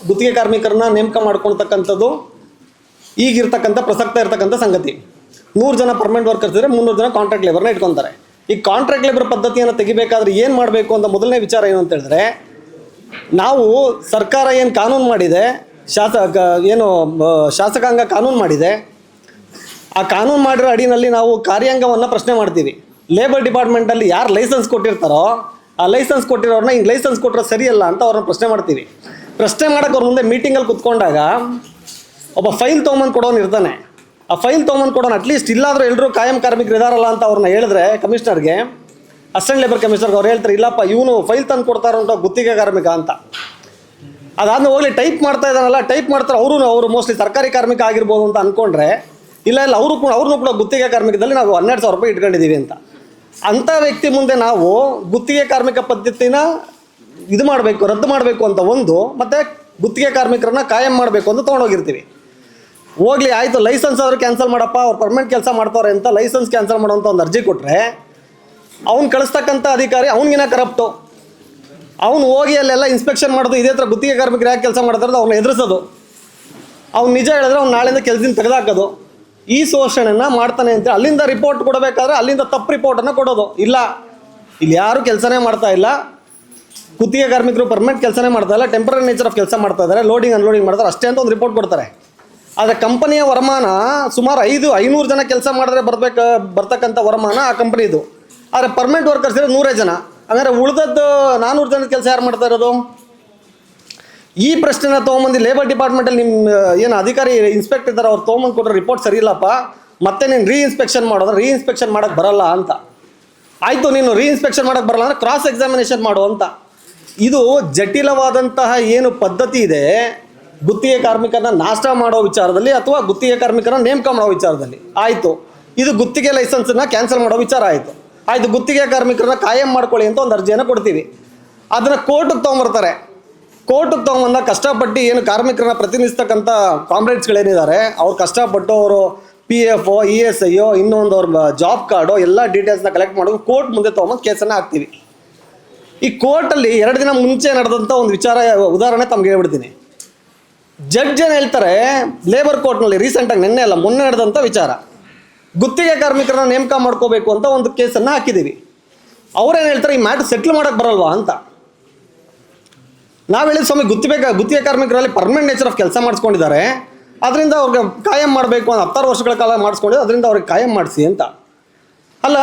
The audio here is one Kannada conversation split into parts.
ಗುತ್ತಿಗೆ ಕಾರ್ಮಿಕರನ್ನ ನೇಮಕ ಮಾಡ್ಕೊಳ್ತಕ್ಕಂಥದ್ದು ಈಗಿರ್ತಕ್ಕಂಥ ಪ್ರಸಕ್ತ ಇರ್ತಕ್ಕಂಥ ಸಂಗತಿ. 100 ಜನ ಪರ್ಮನೆಂಟ್ ವರ್ಕರ್ಸ್ ಇದ್ದರೆ 300 ಜನ ಕಾಂಟ್ರಾಕ್ಟ್ ಲೇಬರ್ನ ಇಟ್ಕೊತಾರೆ. ಈ ಕಾಂಟ್ರಾಕ್ಟ್ ಲೇಬರ್ ಪದ್ಧತಿಯನ್ನು ತೆಗಿಬೇಕಾದ್ರೆ ಏನು ಮಾಡಬೇಕು ಅಂತ ಮೊದಲನೇ ವಿಚಾರ ಏನು ಅಂತ ಹೇಳಿದ್ರೆ, ನಾವು ಸರ್ಕಾರ ಏನು ಕಾನೂನು ಮಾಡಿದೆ, ಶಾಸಕಾಂಗ ಕಾನೂನು ಮಾಡಿದೆ, ಆ ಕಾನೂನು ಮಾಡಿರೋ ಅಡಿನಲ್ಲಿ ನಾವು ಕಾರ್ಯಾಂಗವನ್ನು ಪ್ರಶ್ನೆ ಮಾಡ್ತೀವಿ. ಲೇಬರ್ ಡಿಪಾರ್ಟ್ಮೆಂಟಲ್ಲಿ ಯಾರು ಲೈಸೆನ್ಸ್ ಕೊಟ್ಟಿರ್ತಾರೋ ಆ ಲೈಸೆನ್ಸ್ ಕೊಟ್ಟಿರೋರನ್ನ ಹಿಂಗೆ ಲೈಸೆನ್ಸ್ ಕೊಟ್ಟರೆ ಸರಿಯಲ್ಲ ಅಂತ ಅವ್ರನ್ನ ಪ್ರಶ್ನೆ ಮಾಡ್ತೀವಿ. ಪ್ರಶ್ನೆ ಮಾಡೋಕೆ ಅವ್ರ ಮುಂದೆ ಮೀಟಿಂಗಲ್ಲಿ ಕುತ್ಕೊಂಡಾಗ ಒಬ್ಬ ಫೈಲ್ ತೊಗೊಂಬಂದು ಕೊಡೋನು ಇರ್ತಾನೆ. ಆ ಫೈಲ್ ತೊಗೊಂಬಂದು ಕೊಡೋನು ಅಟ್ಲೀಸ್ಟ್ ಇಲ್ಲಾದರೂ ಎಲ್ಲರೂ ಕಾಯಂ ಕಾರ್ಮಿಕರು ಇದಾರಲ್ಲ ಅಂತ ಅವ್ರನ್ನ ಹೇಳಿದ್ರೆ ಕಮಿಷನರ್ಗೆ, ಅಸಿಸ್ಟೆಂಟ್ ಲೇಬರ್ ಕಮಿಷನರ್ಗೆ ಅವ್ರು ಹೇಳ್ತಾರೆ, ಇಲ್ಲಪ್ಪ ಇವನು ಫೈಲ್ ತಂದು ಕೊಡ್ತಾರಂತ ಗುತ್ತಿಗೆ ಕಾರ್ಮಿಕ ಅಂತ. ಅದಾದ್ಮೇಲೆ ಹೋಗ್ಲಿ ಟೈಪ್ ಮಾಡ್ತಾ ಇದ್ದಾನಲ್ಲ, ಟೈಪ್ ಮಾಡ್ತಾರೆ ಅವರು ಮೋಸ್ಟ್ಲಿ ಸರ್ಕಾರಿ ಕಾರ್ಮಿಕ ಆಗಿರ್ಬೋದು ಅಂತ ಅಂದ್ಕೊಂಡ್ರೆ, ಇಲ್ಲ ಅವ್ರನ್ನೂ ಕೂಡ ಗುತ್ತಿಗೆ ಕಾರ್ಮಿಕದಲ್ಲಿ ನಾವು 12,000 ರೂಪಾಯಿ ಇಟ್ಕೊಂಡಿದ್ದೀವಿ ಅಂತ. ಅಂಥ ವ್ಯಕ್ತಿ ಮುಂದೆ ನಾವು ಗುತ್ತಿಗೆ ಕಾರ್ಮಿಕ ಪದ್ಧತಿನ ರದ್ದು ಮಾಡಬೇಕು ಅಂತ ಮತ್ತು ಗುತ್ತಿಗೆ ಕಾರ್ಮಿಕರನ್ನ ಕಾಯಂ ಮಾಡಬೇಕು ಅಂತ ತೊಗೊಂಡೋಗಿರ್ತೀವಿ. ಹೋಗ್ಲಿ ಆಯಿತು, ಲೈಸೆನ್ಸ್ ಆದರೂ ಕ್ಯಾನ್ಸಲ್ ಮಾಡಪ್ಪ, ಅವ್ರು ಪರ್ಮನೆಂಟ್ ಕೆಲಸ ಮಾಡ್ತಾರೆ ಅಂತ ಲೈಸೆನ್ಸ್ ಕ್ಯಾನ್ಸಲ್ ಮಾಡೋಂಥ ಒಂದು ಅರ್ಜಿ ಕೊಟ್ಟರೆ, ಅವ್ನು ಕಳಿಸ್ತಕ್ಕಂಥ ಅಧಿಕಾರಿ ಅವ್ನಿಗಿನ ಕರಪ್ಟು. ಅವ್ನು ಹೋಗಿ ಅಲ್ಲೆಲ್ಲ ಇನ್ಸ್ಪೆಕ್ಷನ್ ಮಾಡೋದು, ಇದೇ ಥರ ಗುತ್ತಿಗೆ ಕಾರ್ಮಿಕರು ಯಾಕೆ ಕೆಲಸ ಮಾಡ್ತಾರೆ ಅವ್ರನ್ನ ಎದುರಿಸೋದು. ಅವ್ನು ನಿಜ ಹೇಳಿದ್ರೆ ಅವ್ನು ನಾಳೆಯಿಂದ ಕೆಲಸದಿಂದ ತೆಗೆದಾಕೋದು. ಈ ಶೋಷಣೆನ ಮಾಡ್ತಾನೆ ಅಂತ ಅಲ್ಲಿಂದ ರಿಪೋರ್ಟ್ ಕೊಡಬೇಕಾದ್ರೆ ಅಲ್ಲಿಂದ ತಪ್ಪು ರಿಪೋರ್ಟನ್ನು ಕೊಡೋದು. ಇಲ್ಲ, ಇಲ್ಲಿ ಯಾರೂ ಕೆಲಸನೇ ಮಾಡ್ತಾ ಇಲ್ಲ, ಗುತ್ತಿಗೆ ಕಾರ್ಮಿಕರು ಪರ್ಮನೆಂಟ್ ಕೆಲಸನೇ ಮಾಡ್ತಾ ಇಲ್ಲ, ಟೆಂಪರರಿ ನೇಚರ್ ಆಫ್ ಕೆಲಸ ಮಾಡ್ತಾ ಇದ್ದಾರೆ, ಲೋಡಿಂಗ್ ಅನ್ಲೋಡಿಂಗ್ ಮಾಡ್ತಾರೆ ಅಷ್ಟೇ ಅಂತ ಒಂದು ರಿಪೋರ್ಟ್ ಕೊಡ್ತಾರೆ. ಆದರೆ ಕಂಪನಿಯ ವರಮಾನ ಸುಮಾರು 500 ಜನ ಕೆಲಸ ಮಾಡಿದ್ರೆ ಬರ್ತಕ್ಕಂಥ ವರಮಾನ ಆ ಕಂಪನಿದು. ಆದರೆ ಪರ್ಮನೆಂಟ್ ವರ್ಕರ್ಸ್ ಇರೋದು 100 ಜನ. ಅಂದರೆ ಉಳಿದದ್ದು 400 ಜನದ ಕೆಲಸ ಯಾರು ಮಾಡ್ತಾ ಇರೋದು? ಈ ಪ್ರಶ್ನೆನ ತೊಗೊಂಬಂದು ಲೇಬರ್ ಡಿಪಾರ್ಟ್ಮೆಂಟಲ್ಲಿ ನಿಮ್ಮ ಏನು ಅಧಿಕಾರಿ ಇನ್ಸ್ಪೆಕ್ಟರ್ ಇದ್ದಾರೆ ಅವ್ರು ತೊಗೊಂಬಂದು ಕೊಟ್ಟರೆ ರಿಪೋರ್ಟ್ ಸರಿ ಇಲ್ಲಪ್ಪ, ಮತ್ತೆ ನೀನು ರೀಇನ್ಸ್ಪೆಕ್ಷನ್ ಮಾಡೋಕ್ಕೆ ಬರಲ್ಲ ಅಂತ. ಆಯಿತು, ನೀನು ರೀಇನ್ಸ್ಪೆಕ್ಷನ್ ಮಾಡೋಕ್ಕೆ ಬರಲ್ಲ ಅಂದರೆ ಕ್ರಾಸ್ ಎಕ್ಸಾಮಿನೇಷನ್ ಮಾಡು ಅಂತ. ಇದು ಜಟಿಲವಾದಂತಹ ಏನು ಪದ್ಧತಿ ಇದೆ ಗುತ್ತಿಗೆ ಕಾರ್ಮಿಕರನ್ನ ನಾಶ ಮಾಡೋ ವಿಚಾರದಲ್ಲಿ ಅಥವಾ ಗುತ್ತಿಗೆ ಕಾರ್ಮಿಕರನ್ನ ನೇಮಕ ಮಾಡೋ ವಿಚಾರದಲ್ಲಿ. ಆಯಿತು, ಇದು ಗುತ್ತಿಗೆ ಲೈಸೆನ್ಸನ್ನು ಕ್ಯಾನ್ಸಲ್ ಮಾಡೋ ವಿಚಾರ ಆಯಿತು. ಗುತ್ತಿಗೆ ಕಾರ್ಮಿಕರನ್ನ ಕಾಯಂ ಮಾಡ್ಕೊಳ್ಳಿ ಅಂತ ಒಂದು ಅರ್ಜಿಯನ್ನು ಕೊಡ್ತೀವಿ. ಅದನ್ನು ಕೋರ್ಟಿಗೆ ತೊಗೊಂಬರ್ತಾರೆ. ಕೋರ್ಟಿಗೆ ತೊಗೊಂಬಂದಾಗ ಕಷ್ಟಪಟ್ಟು ಏನು ಕಾರ್ಮಿಕರನ್ನ ಪ್ರತಿನಿಧಿಸ್ತಕ್ಕಂಥ ಕಾಮ್ರೇಡ್ಸ್ಗಳೇನಿದ್ದಾರೆ ಅವ್ರು ಕಷ್ಟಪಟ್ಟು ಅವರು PF ESI ಇನ್ನೊಂದು ಅವ್ರ ಜಾಬ್ ಕಾರ್ಡು ಎಲ್ಲ ಡೀಟೇಲ್ಸ್ನ ಕಲೆಕ್ಟ್ ಮಾಡೋದು ಕೋರ್ಟ್ ಮುಂದೆ ತೊಗೊಂಬಂದು ಕೇಸನ್ನು ಹಾಕ್ತೀವಿ. ಈ ಕೋರ್ಟಲ್ಲಿ 2 ದಿನ ಮುಂಚೆ ನಡೆದಂಥ ಒಂದು ವಿಚಾರ ಉದಾಹರಣೆ ತಮ್ಗೆ ಹೇಳ್ಬಿಡ್ತೀನಿ. ಜಡ್ಜ್ ಏನು ಹೇಳ್ತಾರೆ, ಲೇಬರ್ ಕೋರ್ಟ್ನಲ್ಲಿ ರೀಸೆಂಟಾಗಿ ಮೊನ್ನೆ ನಡೆದಂಥ ವಿಚಾರ, ಗುತ್ತಿಗೆ ಕಾರ್ಮಿಕರನ್ನ ನೇಮಕ ಮಾಡ್ಕೋಬೇಕು ಅಂತ ಒಂದು ಕೇಸನ್ನು ಹಾಕಿದ್ದೀವಿ. ಅವ್ರೇನು ಹೇಳ್ತಾರೆ, ಈ ಮ್ಯಾಟ್ರ್ ಸೆಟ್ಲ್ ಮಾಡೋಕ್ಕೆ ಬರಲ್ವಾ ಅಂತ. ನಾವು ಹೇಳಿದ ಸ್ವಾಮಿ, ಗುತ್ತಿಗೆ ಕಾರ್ಮಿಕರಲ್ಲಿ ಪರ್ಮನೆಂಟ್ ನೇಚರ್ ಆಫ್ ಕೆಲಸ ಮಾಡಿಸ್ಕೊಂಡಿದ್ದಾರೆ, ಅದರಿಂದ ಅವ್ರಿಗೆ ಕಾಯಂ ಮಾಡಬೇಕು ಅಂತ 10 ವರ್ಷಗಳ ಕಾಲ ಮಾಡಿಸ್ಕೊಂಡಿದ್ದು, ಅದರಿಂದ ಅವ್ರಿಗೆ ಕಾಯಂ ಮಾಡಿಸಿ ಅಂತ. ಅಲ್ಲ,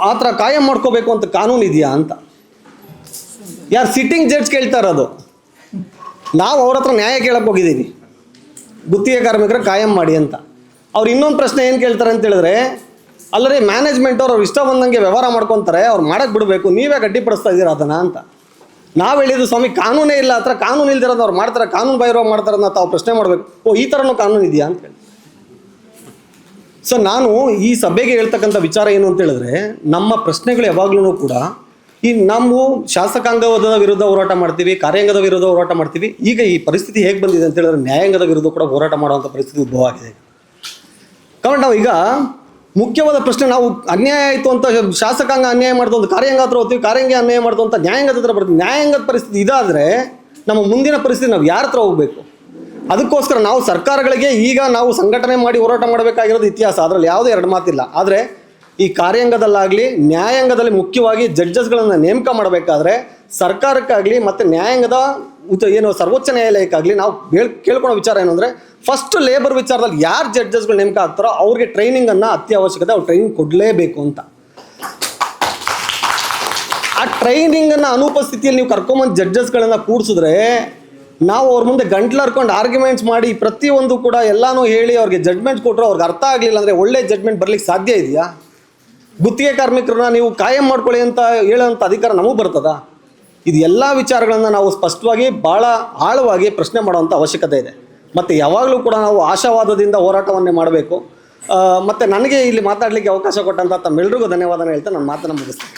ಆ ಥರ ಕಾಯಂ ಮಾಡ್ಕೋಬೇಕು ಅಂತ ಕಾನೂನು ಇದೆಯಾ ಅಂತ ಯಾರು ಸಿಟ್ಟಿಂಗ್ ಜಡ್ಜ್ ಕೇಳ್ತಾ ಇರೋದು. ನಾವು ಅವ್ರ ಹತ್ರ ನ್ಯಾಯ ಕೇಳಕ್ಕೆ ಹೋಗಿದ್ದೀವಿ, ಗುತ್ತಿಗೆ ಕಾರ್ಮಿಕರ ಕಾಯಂ ಮಾಡಿ ಅಂತ. ಅವ್ರು ಇನ್ನೊಂದು ಪ್ರಶ್ನೆ ಏನು ಕೇಳ್ತಾರೆ ಅಂತ ಹೇಳಿದ್ರೆ, ಅಲ್ಲರಿ ಮ್ಯಾನೇಜ್ಮೆಂಟ್ ಅವ್ರು ಇಷ್ಟ ಬಂದಂಗೆ ವ್ಯವಹಾರ ಮಾಡ್ಕೊತಾರೆ, ಅವ್ರು ಮಾಡೋಕ್ಕೆ ಬಿಡಬೇಕು, ನೀವೇ ಗಟ್ಟಿಪಡಿಸ್ತಾ ಇದ್ದೀರಾ ಅದನ್ನು ಅಂತ. ನಾವು ಹೇಳಿದ್ದು ಸ್ವಾಮಿ, ಕಾನೂನೇ ಇಲ್ಲ, ಆ ಥರ ಕಾನೂನು ಇಲ್ದಿರೋದು ಅವ್ರು ಮಾಡ್ತಾರೆ, ಕಾನೂನು ಬಾಹಿರವಾಗಿ ಮಾಡ್ತಾರೆ ಅಂತ ತಾವು ಪ್ರಶ್ನೆ ಮಾಡಬೇಕು. ಈ ಥರನೂ ಕಾನೂನು ಇದೆಯಾ ಅಂತ ಹೇಳಿ. ಸೊ ನಾನು ಈ ಸಭೆಗೆ ಹೇಳ್ತಕ್ಕಂಥ ವಿಚಾರ ಏನು ಅಂತ ಹೇಳಿದ್ರೆ, ನಮ್ಮ ಪ್ರಶ್ನೆಗಳು ಯಾವಾಗಲೂ ಕೂಡ ನಾವು ಶಾಸಕಾಂಗದ ವಿರುದ್ಧ ಹೋರಾಟ ಮಾಡ್ತೀವಿ, ಕಾರ್ಯಾಂಗದ ವಿರುದ್ಧ ಹೋರಾಟ ಮಾಡ್ತೀವಿ. ಈಗ ಈ ಪರಿಸ್ಥಿತಿ ಹೇಗೆ ಬಂದಿದೆ ಅಂತ ಹೇಳಿದ್ರೆ ನ್ಯಾಯಾಂಗದ ವಿರುದ್ಧ ಕೂಡ ಹೋರಾಟ ಮಾಡುವಂಥ ಪರಿಸ್ಥಿತಿ ಉದ್ಭವ ಆಗಿದೆ. కాబట్టి ನಾವು ಈಗ ಮುಖ್ಯವಾದ ಪ್ರಶ್ನೆ, ನಾವು ಅನ್ಯಾಯ ಆಯಿತು ಅಂತ ಶಾಸಕಾಂಗ ಅನ್ಯಾಯ ಮಾಡ್ತು ಅಂತ ಕಾರ್ಯಾಂಗ ಹತ್ರ ಹೋಗ್ತೀವಿ, ಕಾರ್ಯಾಂಗ ಅನ್ಯಾಯ ಮಾಡ್ತು ಅಂತ ನ್ಯಾಯಾಂಗದ ಹತ್ರ ಬರ್ತೀವಿ. ನ್ಯಾಯಾಂಗದ ಪರಿಸ್ಥಿತಿ ಇದಾದರೆ ನಮ್ಮ ಮುಂದಿನ ಪರಿಸ್ಥಿತಿ ನಾವು ಯಾರ ಹತ್ರ ಹೋಗಬೇಕು? ಅದಕ್ಕೋಸ್ಕರ ನಾವು ಸರ್ಕಾರಗಳಿಗೆ ಈಗ ನಾವು ಸಂಘಟನೆ ಮಾಡಿ ಹೋರಾಟ ಮಾಡಬೇಕಾಗಿರೋದು ಇತಿಹಾಸ, ಅದರಲ್ಲಿ ಯಾವುದೇ 2 ಮಾತಿಲ್ಲ. ಆದರೆ ಈ ಕಾರ್ಯಾಂಗದಲ್ಲಾಗಲಿ ನ್ಯಾಯಾಂಗದಲ್ಲಿ ಮುಖ್ಯವಾಗಿ ಜಡ್ಜಸ್ಗಳನ್ನು ನೇಮಕ ಮಾಡಬೇಕಾದ್ರೆ ಸರ್ಕಾರಕ್ಕಾಗಲಿ ಮತ್ತು ನ್ಯಾಯಾಂಗದ ಏನು ಸರ್ವೋಚ್ಚ ನ್ಯಾಯಾಲಯಕ್ಕಾಗಲಿ ನಾವು ಕೇಳ್ಕೊಳ್ಳೋ ವಿಚಾರ ಏನು ಅಂದರೆ, ಫಸ್ಟ್ ಲೇಬರ್ ವಿಚಾರದಲ್ಲಿ ಯಾರು ಜಡ್ಜಸ್ಗಳು ನೇಮಕ ಆಗ್ತಾರೋ ಅವ್ರಿಗೆ ಟ್ರೈನಿಂಗನ್ನು ಅತ್ಯವಶ್ಯಕತೆ, ಅವ್ರು ಟ್ರೈನಿಂಗ್ ಕೊಡಲೇಬೇಕು ಅಂತ. ಆ ಟ್ರೈನಿಂಗನ್ನು ಅನುಪಸ್ಥಿತಿಯಲ್ಲಿ ನೀವು ಕರ್ಕೊಂಬಂದು ಜಡ್ಜಸ್ಗಳನ್ನು ಕೂಡಿಸಿದ್ರೆ ನಾವು ಅವ್ರ ಮುಂದೆ ಗಂಟ್ಲು ಹರ್ಕೊಂಡು ಆರ್ಗ್ಯುಮೆಂಟ್ಸ್ ಮಾಡಿ ಪ್ರತಿಯೊಂದು ಕೂಡ ಎಲ್ಲನೂ ಹೇಳಿ ಅವ್ರಿಗೆ ಜಡ್ಮೆಂಟ್ ಕೊಟ್ಟರು ಅವ್ರಿಗೆ ಅರ್ಥ ಆಗಲಿಲ್ಲ ಅಂದರೆ ಒಳ್ಳೆ ಜಡ್ಮೆಂಟ್ ಬರಲಿಕ್ಕೆ ಸಾಧ್ಯ ಇದೆಯಾ? ಗುತ್ತಿಗೆ ಕಾರ್ಮಿಕರನ್ನ ನೀವು ಕಾಯಂ ಮಾಡ್ಕೊಳ್ಳಿ ಅಂತ ಹೇಳೋಂಥ ಅಧಿಕಾರ ನಮಗೆ ಬರ್ತದಾ? ಇದು ಎಲ್ಲ ವಿಚಾರಗಳನ್ನು ನಾವು ಸ್ಪಷ್ಟವಾಗಿ ಭಾಳ ಆಳವಾಗಿ ಪ್ರಶ್ನೆ ಮಾಡುವಂಥ ಅವಶ್ಯಕತೆ ಇದೆ. ಮತ್ತು ಯಾವಾಗಲೂ ಕೂಡ ನಾವು ಆಶಾವಾದದಿಂದ ಹೋರಾಟವನ್ನೇ ಮಾಡಬೇಕು. ಮತ್ತು ನನಗೆ ಇಲ್ಲಿ ಮಾತಾಡಲಿಕ್ಕೆ ಅವಕಾಶ ಕೊಟ್ಟಂಥ ತಮ್ಮೆಲ್ಲರಿಗೂ ಧನ್ಯವಾದನ ಹೇಳ್ತಾ ನಾನು ಮಾತನ್ನು ಮುಗಿಸ್ತೀನಿ.